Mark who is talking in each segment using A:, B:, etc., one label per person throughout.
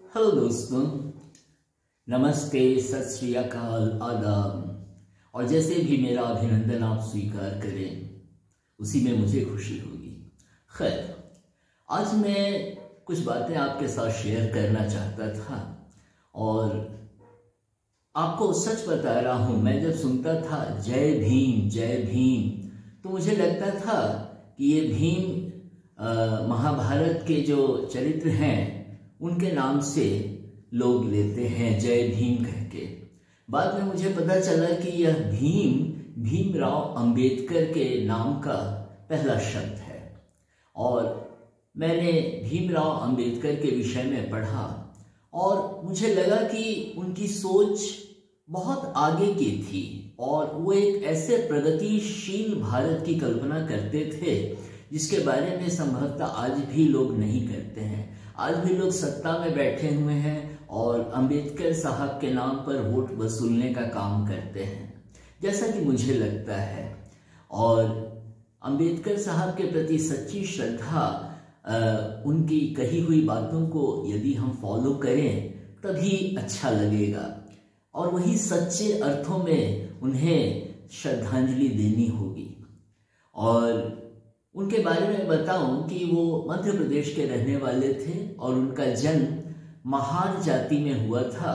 A: Hello दोस्तों, नमस्ते, सत श्री अकाल, आदाब। और जैसे भी मेरा अभिनंदन आप स्वीकार करें उसी में मुझे खुशी होगी। खैर, आज मैं कुछ बातें आपके साथ शेयर करना चाहता था और आपको सच बता रहा हूं, मैं जब सुनता था जय भीम जय भीम तो मुझे लगता था कि ये भीम महाभारत के जो चरित्र हैं उनके नाम से लोग लेते हैं जय भीम कह के। बाद में मुझे पता चला कि यह भीमराव अंबेडकर के नाम का पहला शब्द है। और मैंने भीमराव अंबेडकर के विषय में पढ़ा और मुझे लगा कि उनकी सोच बहुत आगे की थी और वो एक ऐसे प्रगतिशील भारत की कल्पना करते थे जिसके बारे में संभवतः आज भी लोग नहीं करते हैं। आज भी लोग सत्ता में बैठे हुए हैं और अंबेडकर साहब के नाम पर वोट वसूलने का काम करते हैं, जैसा कि मुझे लगता है। और अंबेडकर साहब के प्रति सच्ची श्रद्धा, उनकी कही हुई बातों को यदि हम फॉलो करें तभी अच्छा लगेगा और वही सच्चे अर्थों में उन्हें श्रद्धांजलि देनी होगी। और उनके बारे में बताऊं कि वो मध्य प्रदेश के रहने वाले थे और उनका जन्म महार जाति में हुआ था,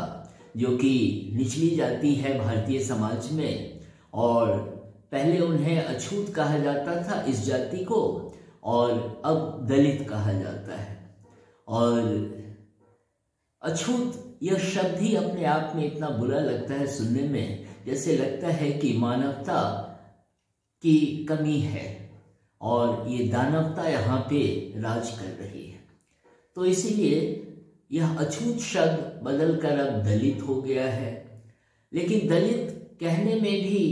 A: जो कि निचली जाति है भारतीय समाज में। और पहले उन्हें अछूत कहा जाता था इस जाति को, और अब दलित कहा जाता है। और अछूत यह शब्द ही अपने आप में इतना बुरा लगता है सुनने में, जैसे लगता है कि मानवता की कमी है और ये दानवता यहाँ पे राज कर रही है। तो इसीलिए यह अछूत शब्द बदलकर अब दलित हो गया है। लेकिन दलित कहने में भी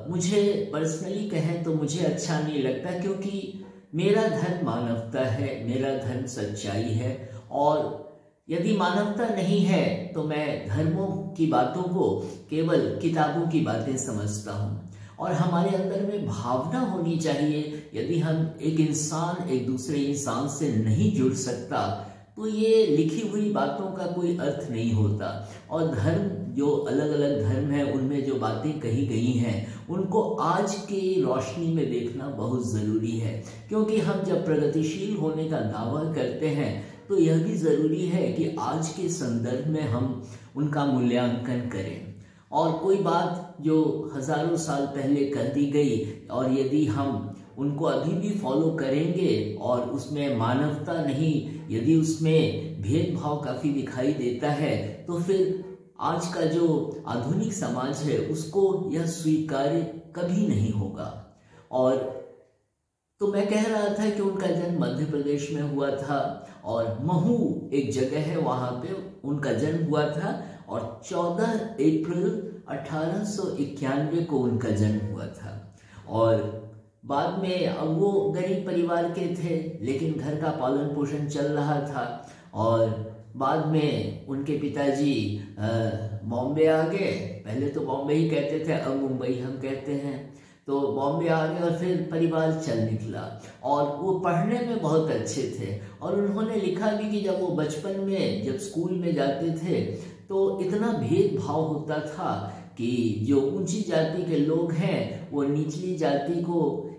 A: मुझे पर्सनली कहें तो मुझे अच्छा नहीं लगता, क्योंकि मेरा धर्म मानवता है, मेरा धर्म सच्चाई है। और यदि मानवता नहीं है तो मैं धर्मों की बातों को केवल किताबों की बातें समझता हूँ। और हमारे अंदर में भावना होनी चाहिए। यदि हम एक इंसान एक दूसरे इंसान से नहीं जुड़ सकता तो ये लिखी हुई बातों का कोई अर्थ नहीं होता। और धर्म, जो अलग अलग धर्म है, उनमें जो बातें कही गई हैं उनको आज की रोशनी में देखना बहुत ज़रूरी है। क्योंकि हम जब प्रगतिशील होने का दावा करते हैं तो यह भी ज़रूरी है कि आज के संदर्भ में हम उनका मूल्यांकन करें। और कोई बात जो हजारों साल पहले कर दी गई और यदि हम उनको अभी भी फॉलो करेंगे और उसमें मानवता नहीं, यदि उसमें भेदभाव काफ़ी दिखाई देता है, तो फिर आज का जो आधुनिक समाज है उसको यह स्वीकार्य कभी नहीं होगा। और तो मैं कह रहा था कि उनका जन्म मध्य प्रदेश में हुआ था और महू एक जगह है, वहाँ पे उनका जन्म हुआ था। और 14 अप्रैल 1891 को उनका जन्म हुआ था। और बाद में, अब वो गरीब परिवार के थे लेकिन घर का पालन पोषण चल रहा था। और बाद में उनके पिताजी बॉम्बे आ गए। पहले तो बॉम्बे ही कहते थे, अब मुंबई हम कहते हैं। तो बॉम्बे आ गए और फिर परिवार चल निकला। और वो पढ़ने में बहुत अच्छे थे और उन्होंने लिखा भी कि जब वो बचपन में जब स्कूल में जाते थे तो इतना भेदभाव होता था कि जो ऊंची जाति के लोग हैं वो निचली जाति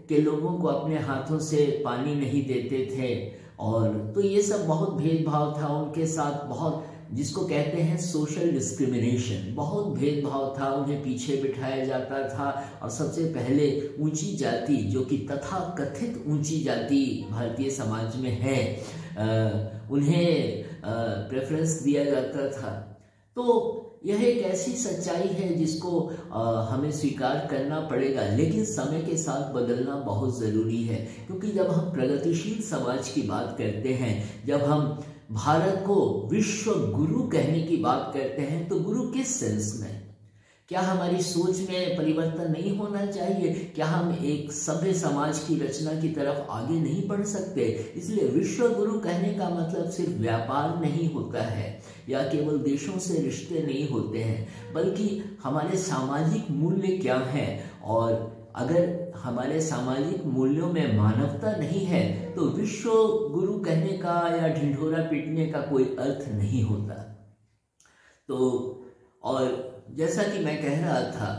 A: के लोगों को अपने हाथों से पानी नहीं देते थे। और तो ये सब बहुत भेदभाव था उनके साथ, बहुत, जिसको कहते हैं सोशल डिस्क्रिमिनेशन, बहुत भेदभाव था। उन्हें पीछे बिठाया जाता था और सबसे पहले ऊंची जाति, जो कि तथा कथित ऊंची जाति भारतीय समाज में है, उन्हें प्रेफरेंस दिया जाता था। तो यह एक ऐसी सच्चाई है जिसको हमें स्वीकार करना पड़ेगा, लेकिन समय के साथ बदलना बहुत ज़रूरी है। क्योंकि जब हम प्रगतिशील समाज की बात करते हैं, जब हम भारत को विश्व गुरु कहने की बात करते हैं, तो गुरु किस सेंस में? क्या हमारी सोच में परिवर्तन नहीं होना चाहिए? क्या हम एक सभ्य समाज की रचना की तरफ आगे नहीं बढ़ सकते? इसलिए विश्व गुरु कहने का मतलब सिर्फ व्यापार नहीं होता है या केवल देशों से रिश्ते नहीं होते हैं, बल्कि हमारे सामाजिक मूल्य क्या हैं। और अगर हमारे सामाजिक मूल्यों में मानवता नहीं है तो विश्व गुरु कहने का या ढिंढोरा पीटने का कोई अर्थ नहीं होता। तो और जैसा कि मैं कह रहा था,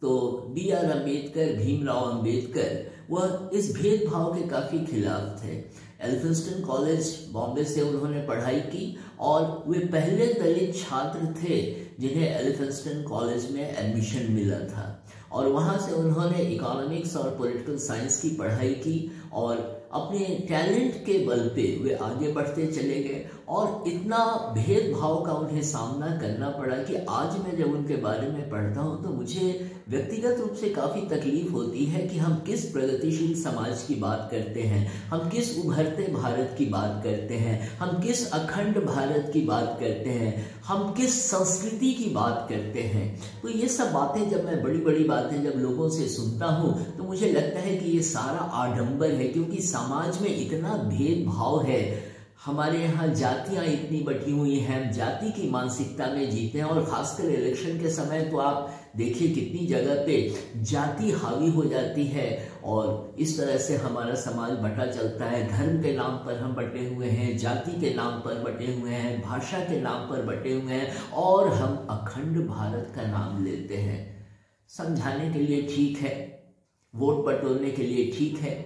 A: तो B.R. अम्बेडकर, भीमराव अम्बेडकर, वह इस भेदभाव के काफ़ी खिलाफ थे। एल्फिंस्टन कॉलेज बॉम्बे से उन्होंने पढ़ाई की और वे पहले दलित छात्र थे जिन्हें एल्फिंस्टन कॉलेज में एडमिशन मिला था, और वहाँ से उन्होंने इकोनॉमिक्स और पॉलिटिकल साइंस की पढ़ाई की और अपने टैलेंट के बल पे वे आगे बढ़ते चले गए। और इतना भेदभाव का उन्हें सामना करना पड़ा कि आज मैं जब उनके बारे में पढ़ता हूँ तो मुझे व्यक्तिगत रूप से काफ़ी तकलीफ होती है कि हम किस प्रगतिशील समाज की बात करते हैं, हम किस उभरते भारत की बात करते हैं, हम किस अखंड भारत की बात करते हैं, हम किस संस्कृति की बात करते हैं। तो ये सब बातें जब मैं बड़ी बड़ी बातें जब लोगों से सुनता हूँ तो मुझे लगता है कि ये सारा आडंबर है, क्योंकि समाज में इतना भेदभाव है। हमारे यहाँ जातियाँ इतनी बटी हुई हैं, हम जाति की मानसिकता में जीते हैं, और खासकर इलेक्शन के समय तो आप देखिए कितनी जगह पे जाति हावी हो जाती है और इस तरह से हमारा समाज बटा चलता है। धर्म के नाम पर हम बटे हुए हैं, जाति के नाम पर बटे हुए हैं, भाषा के नाम पर बटे हुए हैं, और हम अखंड भारत का नाम लेते हैं। समझाने के लिए ठीक है, वोट बटोरने के लिए ठीक है,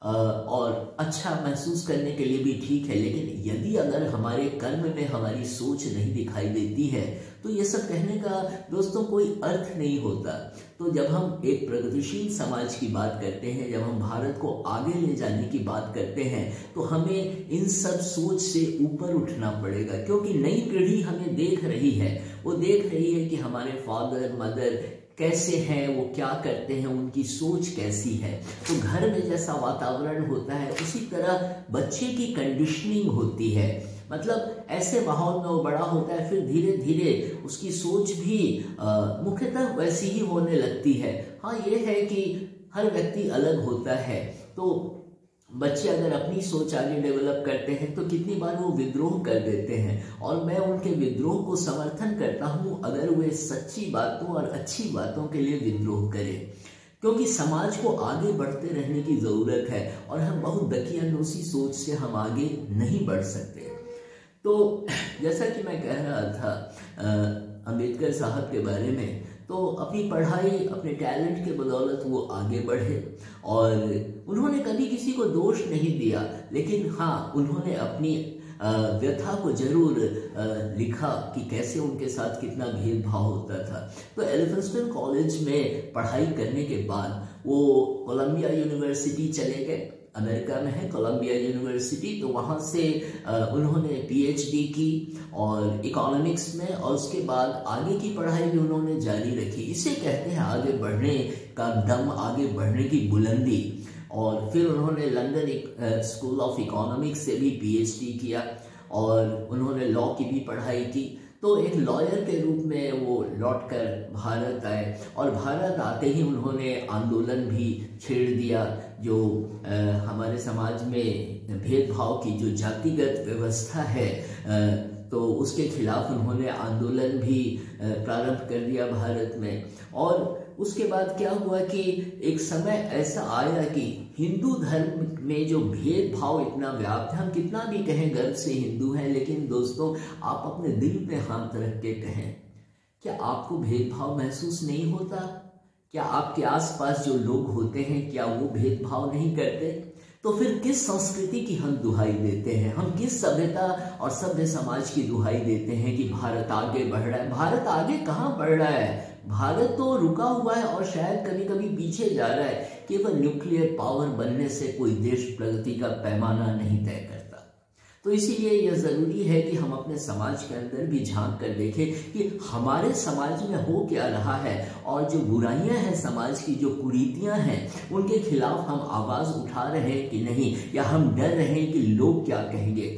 A: और अच्छा महसूस करने के लिए भी ठीक है, लेकिन यदि अगर हमारे कर्म में हमारी सोच नहीं दिखाई देती है तो ये सब कहने का दोस्तों कोई अर्थ नहीं होता। तो जब हम एक प्रगतिशील समाज की बात करते हैं, जब हम भारत को आगे ले जाने की बात करते हैं, तो हमें इन सब सोच से ऊपर उठना पड़ेगा, क्योंकि नई पीढ़ी हमें देख रही है। वो देख रही है कि हमारे फादर मदर कैसे हैं, वो क्या करते हैं, उनकी सोच कैसी है। तो घर में जैसा वातावरण होता है उसी तरह बच्चे की कंडीशनिंग होती है। मतलब ऐसे माहौल में वो बड़ा होता है, फिर धीरे धीरे उसकी सोच भी मुख्यतः वैसी ही होने लगती है। हाँ, ये है कि हर व्यक्ति अलग होता है, तो बच्चे अगर अपनी सोच आगे डेवलप करते हैं तो कितनी बार वो विद्रोह कर देते हैं, और मैं उनके विद्रोह को समर्थन करता हूँ अगर वे सच्ची बातों और अच्छी बातों के लिए विद्रोह करें, क्योंकि समाज को आगे बढ़ते रहने की ज़रूरत है और हम बहुत दकियानूसी सोच से हम आगे नहीं बढ़ सकते। तो जैसा कि मैं कह रहा था अम्बेडकर साहब के बारे में, तो अपनी पढ़ाई, अपने टैलेंट के बदौलत वो आगे बढ़े और उन्होंने कभी किसी को दोष नहीं दिया, लेकिन हाँ, उन्होंने अपनी व्यथा को जरूर लिखा कि कैसे उनके साथ कितना भेदभाव होता था। तो एल्फिंस्टन कॉलेज में पढ़ाई करने के बाद वो कोलंबिया यूनिवर्सिटी चले गए, अमेरिका में है कोलंबिया यूनिवर्सिटी। तो वहाँ से उन्होंने PhD की और इकोनॉमिक्स में, और उसके बाद आगे की पढ़ाई भी उन्होंने जारी रखी। इसे कहते हैं आगे बढ़ने का दम, आगे बढ़ने की बुलंदी। और फिर उन्होंने लंदन स्कूल ऑफ इकोनॉमिक्स से भी PhD किया और उन्होंने लॉ की भी पढ़ाई की। तो एक लॉयर के रूप में वो लौटकर भारत आए, और भारत आते ही उन्होंने आंदोलन भी छेड़ दिया। जो हमारे समाज में भेदभाव की जो जातिगत व्यवस्था है, तो उसके खिलाफ उन्होंने आंदोलन भी प्रारंभ कर दिया भारत में। और उसके बाद क्या हुआ कि एक समय ऐसा आया कि हिंदू धर्म में जो भेदभाव इतना व्याप्त है, हम कितना भी कहें गर्व से हिंदू हैं, लेकिन दोस्तों आप अपने दिल पे हाथ रख के कहें, क्या आपको भेदभाव महसूस नहीं होता? क्या आपके आसपास जो लोग होते हैं क्या वो भेदभाव नहीं करते? तो फिर किस संस्कृति की हम दुहाई देते हैं? हम किस सभ्यता और सभ्य समाज की दुहाई देते हैं कि भारत आगे बढ़ रहा है? भारत आगे कहाँ बढ़ रहा है? भारत तो रुका हुआ है और शायद कभी कभी पीछे जा रहा है। केवल न्यूक्लियर पावर बनने से कोई देश प्रगति का पैमाना नहीं तय करता। तो इसीलिए यह जरूरी है कि हम अपने समाज के अंदर भी झांक कर देखें कि हमारे समाज में हो क्या रहा है, और जो बुराइयां हैं समाज की, जो कुरीतियां हैं, उनके खिलाफ हम आवाज उठा रहे हैं कि नहीं, या हम डर रहे हैं कि लोग क्या कहेंगे।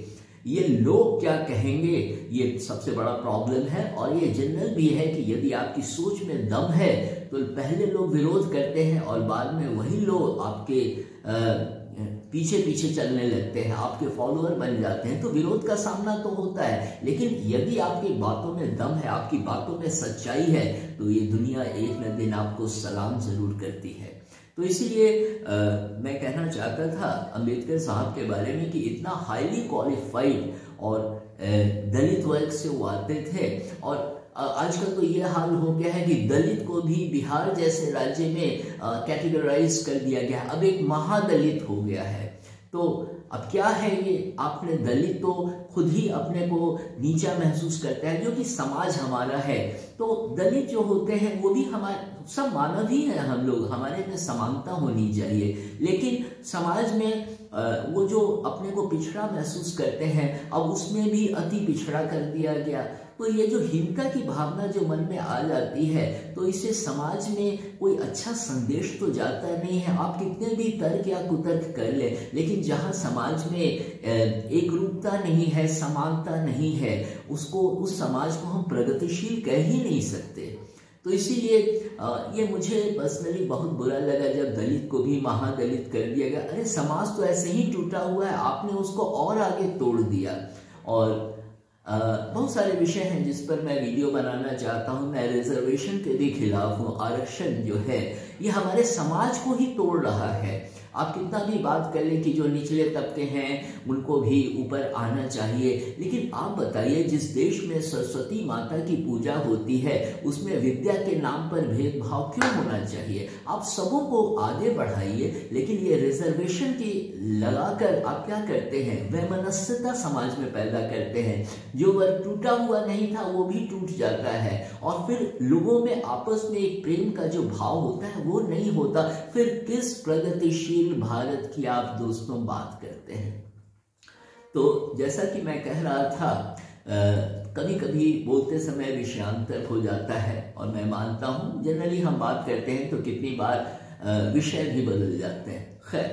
A: ये लोग क्या कहेंगे, ये सबसे बड़ा प्रॉब्लम है। और ये जनरल भी है कि यदि आपकी सोच में दम है तो पहले लोग विरोध करते हैं और बाद में वही लोग आपके पीछे पीछे चलने लगते हैं, आपके फॉलोअर बन जाते हैं। तो विरोध का सामना तो होता है, लेकिन यदि आपकी बातों में दम है, आपकी बातों में सच्चाई है, तो ये दुनिया एक न दिन आपको सलाम जरूर करती है। तो इसीलिए मैं कहना चाहता था अंबेडकर साहब के बारे में कि इतना हाईली क्वालिफाइड और दलित वर्ग से वो आते थे। और आजकल तो ये हाल हो गया है कि दलित को भी बिहार जैसे राज्य में कैटेगराइज कर दिया गया, अब एक महादलित हो गया है। तो अब क्या है ये, आपने दलित तो खुद ही अपने को नीचा महसूस करता है, जो कि समाज हमारा है। तो दलित जो होते हैं वो भी हमारे सब मानव ही है, हम लोग, हमारे में समानता होनी चाहिए। लेकिन समाज में वो जो अपने को पिछड़ा महसूस करते हैं, अब उसमें भी अति पिछड़ा कर दिया गया। तो ये जो हीनता की भावना जो मन में आ जाती है, तो इससे समाज में कोई अच्छा संदेश तो जाता नहीं है। आप कितने भी तर्क या कुतर्क कर ले, लेकिन जहाँ समाज में एक रूपता नहीं है, समानता नहीं है, उस समाज को हम प्रगतिशील कह ही नहीं सकते। तो इसीलिए ये मुझे पर्सनली बहुत बुरा लगा जब दलित को भी महादलित कर दिया गया। अरे समाज तो ऐसे ही टूटा हुआ है, आपने उसको और आगे तोड़ दिया। और बहुत सारे विषय हैं जिस पर मैं वीडियो बनाना चाहता हूं। मैं रिजर्वेशन के भी खिलाफ हूं। आरक्षण जो है ये हमारे समाज को ही तोड़ रहा है। आप कितना भी बात कर लें कि जो निचले तबके हैं उनको भी ऊपर आना चाहिए, लेकिन आप बताइए जिस देश में सरस्वती माता की पूजा होती है उसमें विद्या के नाम पर भेदभाव क्यों होना चाहिए? आप सबों को आगे बढ़ाइए, लेकिन ये रिजर्वेशन की लगाकर आप क्या करते हैं, वैमनस्यता समाज में पैदा करते हैं। जो वर्ग टूटा हुआ नहीं था वो भी टूट जाता है, और फिर लोगों में आपस में एक प्रेम का जो भाव होता है वो नहीं होता। फिर किस प्रगतिशील भारत की आप दोस्तों बात करते हैं? तो जैसा कि मैं कह रहा था, कभी कभी बोलते समय विषयांतर हो जाता है, और मैं मानता हूं जनरली हम बात करते हैं तो कितनी बार विषय भी बदल जाते हैं। खैर,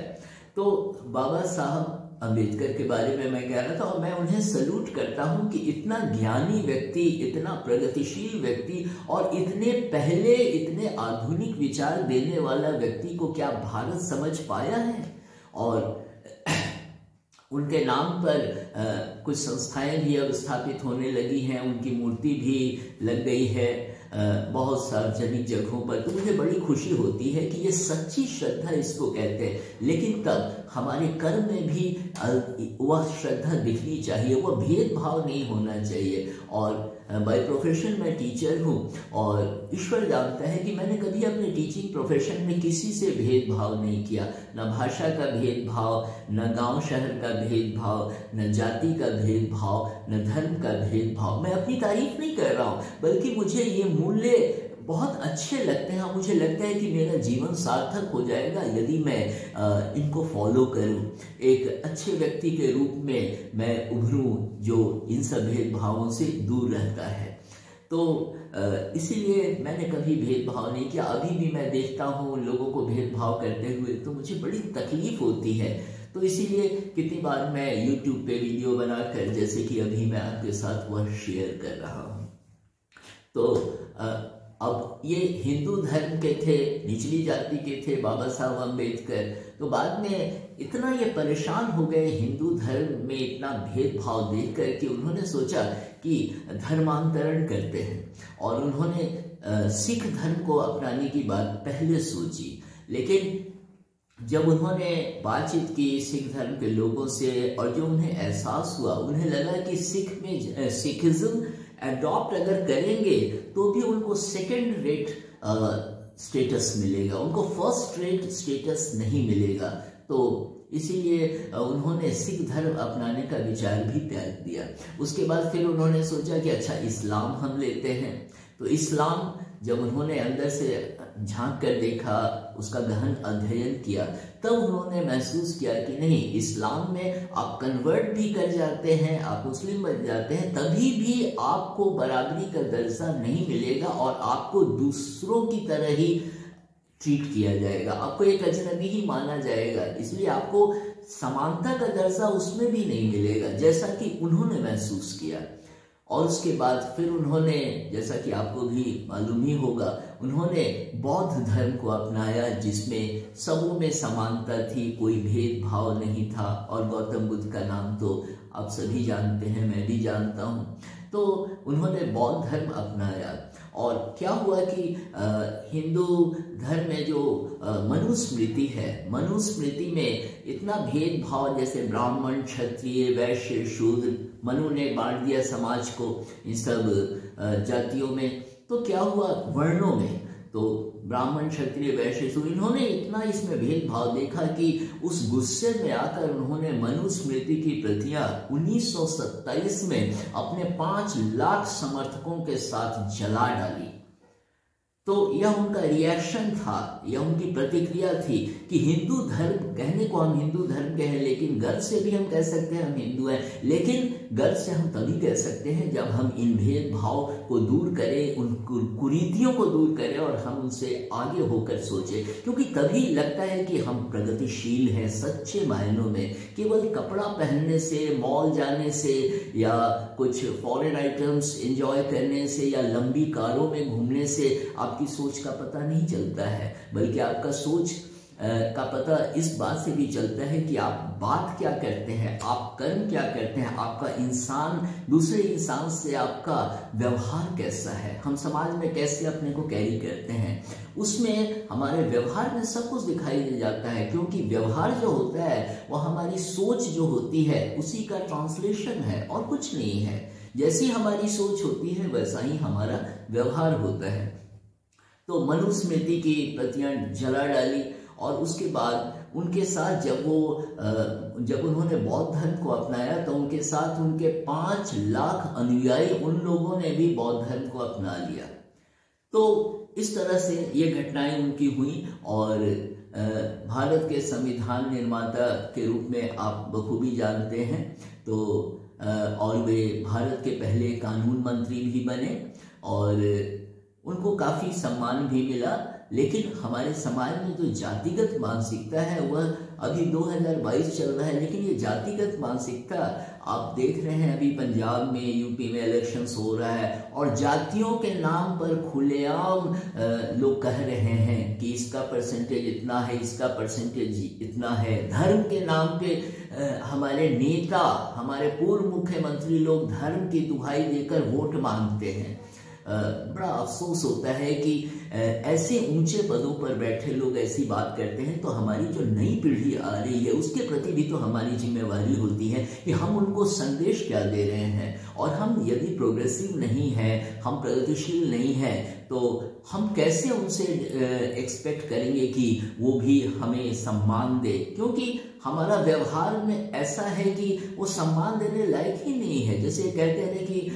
A: तो बाबा साहब अंबेडकर के बारे में मैं कह रहा था, और मैं उन्हें सल्यूट करता हूं कि इतना ज्ञानी व्यक्ति, इतना प्रगतिशील व्यक्ति और इतने पहले इतने आधुनिक विचार देने वाला व्यक्ति को क्या भारत समझ पाया है? और उनके नाम पर कुछ संस्थाएं भी अब स्थापित होने लगी हैं, उनकी मूर्ति भी लग गई है बहुत सार्वजनिक जगहों पर। तो मुझे बड़ी खुशी होती है कि ये सच्ची श्रद्धा इसको कहते हैं, लेकिन तब हमारे कर्म में भी वह श्रद्धा दिखनी चाहिए, वह भेदभाव नहीं होना चाहिए। और बाय प्रोफेशन मैं टीचर हूँ, और ईश्वर जानता है कि मैंने कभी अपने टीचिंग प्रोफेशन में किसी से भेदभाव नहीं किया, न भाषा का भेदभाव, न गांव शहर का भेदभाव, न जाति का भेदभाव, न धर्म का भेदभाव। मैं अपनी तारीफ नहीं कर रहा हूँ, बल्कि मुझे ये मूल्य बहुत अच्छे लगते हैं। मुझे लगता है कि मेरा जीवन सार्थक हो जाएगा यदि मैं इनको फॉलो करूं। एक अच्छे व्यक्ति के रूप में मैं उभरूं जो इन सब भेदभावों से दूर रहता है। तो इसीलिए मैंने कभी भेदभाव नहीं किया। अभी भी मैं देखता हूँ लोगों को भेदभाव करते हुए, तो मुझे बड़ी तकलीफ होती है। तो इसीलिए कितनी बार मैं YouTube पे वीडियो बनाकर, जैसे कि अभी मैं आपके साथ वह शेयर कर रहा हूँ। तो अब ये हिंदू धर्म के थे, निचली जाति के थे बाबा साहब अम्बेडकर। तो बाद में इतना ये परेशान हो गए हिंदू धर्म में इतना भेदभाव देखकर कि उन्होंने सोचा कि धर्मांतरण करते हैं, और उन्होंने सिख धर्म को अपनाने की बात पहले सोची। लेकिन जब उन्होंने बातचीत की सिख धर्म के लोगों से, और जो उन्हें एहसास हुआ, उन्हें लगा कि सिखिज्म अडॉप्ट अगर करेंगे तो भी उनको सेकंड रेट स्टेटस मिलेगा, उनको फर्स्ट रेट स्टेटस नहीं मिलेगा। तो इसीलिए उन्होंने सिख धर्म अपनाने का विचार भी त्याग दिया। उसके बाद फिर उन्होंने सोचा कि अच्छा इस्लाम हम लेते हैं। तो इस्लाम जब उन्होंने अंदर से झांक कर देखा, उसका गहन अध्ययन किया, तब उन्होंने महसूस किया कि नहीं, इस्लाम में आप कन्वर्ट भी कर जाते हैं, आप मुस्लिम बन जाते हैं, तभी भी आपको बराबरी का दर्जा नहीं मिलेगा और आपको दूसरों की तरह ही ट्रीट किया जाएगा, आपको एक अजनबी ही माना जाएगा। इसलिए आपको समानता का दर्जा उसमें भी नहीं मिलेगा, जैसा कि उन्होंने महसूस किया। और उसके बाद फिर उन्होंने, जैसा कि आपको भी मालूम ही होगा, उन्होंने बौद्ध धर्म को अपनाया, जिसमें सबों में समानता थी, कोई भेदभाव नहीं था। और गौतम बुद्ध का नाम तो आप सभी जानते हैं, मैं भी जानता हूँ। तो उन्होंने बौद्ध धर्म अपनाया और क्या हुआ कि हिंदू धर्म में जो मनुस्मृति है, मनुस्मृति में इतना भेदभाव, जैसे ब्राह्मण, क्षत्रिय, वैश्य, शूद्र, मनु ने बांट दिया समाज को इन सब जातियों में। तो क्या हुआ वर्णों में, तो ब्राह्मण, क्षत्रिय, वैश्य, शूद्र, इन्होंने इतना इसमें भेदभाव देखा कि उस गुस्से में आकर उन्होंने मनुस्मृति की प्रतियां 1927 में अपने 5 लाख समर्थकों के साथ जला डाली। तो यह उनका रिएक्शन था, यह उनकी प्रतिक्रिया थी कि हिंदू धर्म, कहने को हम हिंदू धर्म के हैं, लेकिन गर्व से भी हम कह सकते हैं हम हिंदू हैं, लेकिन गर्व से हम तभी कह सकते हैं जब हम इन भेदभाव को दूर करें, उन कुरीतियों को दूर करें और हम उनसे आगे होकर सोचें, क्योंकि तभी लगता है कि हम प्रगतिशील हैं सच्चे मायनों में। केवल कपड़ा पहनने से, मॉल जाने से या कुछ फॉरेन आइटम्स एंजॉय करने से या लंबी कारों में घूमने से आपकी सोच का पता नहीं चलता है, बल्कि आपका सोच का पता इस बात से भी चलता है कि आप बात क्या करते हैं, आप कर्म क्या करते हैं, आपका इंसान, दूसरे इंसान से आपका व्यवहार कैसा है, हम समाज में कैसे अपने को कैरी करते हैं, उसमें हमारे व्यवहार में सब कुछ दिखाई दे जाता है। क्योंकि व्यवहार जो होता है वह हमारी सोच जो होती है उसी का ट्रांसलेशन है और कुछ नहीं है। जैसी हमारी सोच होती है वैसा ही हमारा व्यवहार होता है। तो मनुस्मृति की प्रतियां जला डाली और उसके बाद उनके साथ जब उन्होंने बौद्ध धर्म को अपनाया तो उनके साथ उनके 5 लाख अनुयायी, उन लोगों ने भी बौद्ध धर्म को अपना लिया। तो इस तरह से ये घटनाएं उनकी हुई और भारत के संविधान निर्माता के रूप में आप बखूबी जानते हैं। तो और वे भारत के पहले कानून मंत्री भी बने और उनको काफी सम्मान भी मिला। लेकिन हमारे समाज में जो जातिगत मानसिकता है वह अभी 2022 चल रहा है, लेकिन ये जातिगत मानसिकता आप देख रहे हैं अभी पंजाब में, यूपी में इलेक्शंस हो रहा है और जातियों के नाम पर खुलेआम लोग कह रहे हैं कि इसका परसेंटेज इतना है, इसका परसेंटेज इतना है। धर्म के नाम पे हमारे नेता, हमारे पूर्व मुख्यमंत्री लोग धर्म की दुहाई देकर वोट मांगते हैं। बड़ा अफसोस होता है कि ऐसे ऊंचे पदों पर बैठे लोग ऐसी बात करते हैं। तो हमारी जो नई पीढ़ी आ रही है उसके प्रति भी तो हमारी जिम्मेवारी होती है कि हम उनको संदेश क्या दे रहे हैं। और हम यदि प्रोग्रेसिव नहीं है, हम प्रगतिशील नहीं है, तो हम कैसे उनसे एक्सपेक्ट करेंगे कि वो भी हमें सम्मान दे, क्योंकि हमारा व्यवहार में ऐसा है कि वो सम्मान देने लायक ही नहीं है। जैसे कहते हैं कि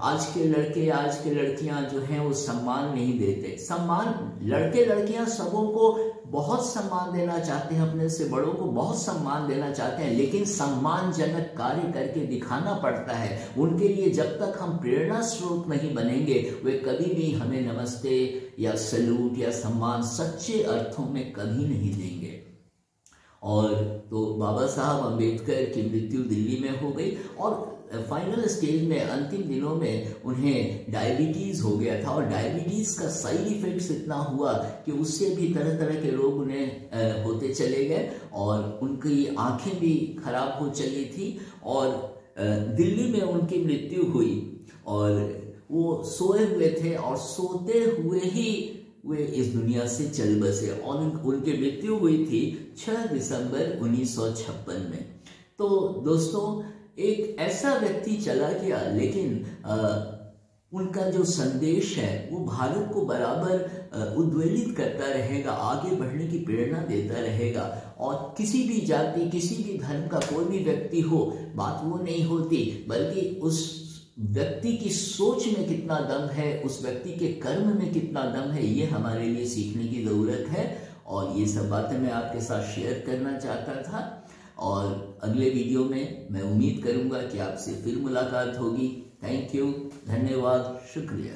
A: आज के लड़के, आज के लड़कियां जो हैं वो सम्मान नहीं देते। सम्मान, लड़के लड़कियां सबों को बहुत सम्मान देना चाहते हैं, अपने से बड़ों को बहुत सम्मान देना चाहते हैं, लेकिन सम्मानजनक कार्य करके दिखाना पड़ता है उनके लिए। जब तक हम प्रेरणा स्रोत नहीं बनेंगे वे कभी भी हमें नमस्ते या सैल्यूट या सम्मान सच्चे अर्थों में कभी नहीं देंगे। और तो बाबा साहब अम्बेडकर की मृत्यु दिल्ली में हो गई और फाइनल स्टेज में, अंतिम दिनों में उन्हें डायबिटीज हो गया था और डायबिटीज का साइड इफेक्ट्स इतना हुआ कि उससे भी तरह तरह के रोग उन्हें होते चले गए और उनकी आंखें भी खराब हो चली थी और दिल्ली में उनकी मृत्यु हुई और वो सोए हुए थे और सोते हुए ही वे इस दुनिया से चल बसे और उनकी मृत्यु हुई थी 6 दिसंबर 1956 में। तो दोस्तों, एक ऐसा व्यक्ति चला गया, लेकिन उनका जो संदेश है वो भारत को बराबर उद्वेलित करता रहेगा, आगे बढ़ने की प्रेरणा देता रहेगा। और किसी भी जाति, किसी भी धर्म का कोई भी व्यक्ति हो, बात वो नहीं होती, बल्कि उस व्यक्ति की सोच में कितना दम है, उस व्यक्ति के कर्म में कितना दम है, ये हमारे लिए सीखने की जरूरत है। और ये सब बातें मैं आपके साथ शेयर करना चाहता था और अगले वीडियो में मैं उम्मीद करूंगा कि आपसे फिर मुलाकात होगी। थैंक यू, धन्यवाद, शुक्रिया।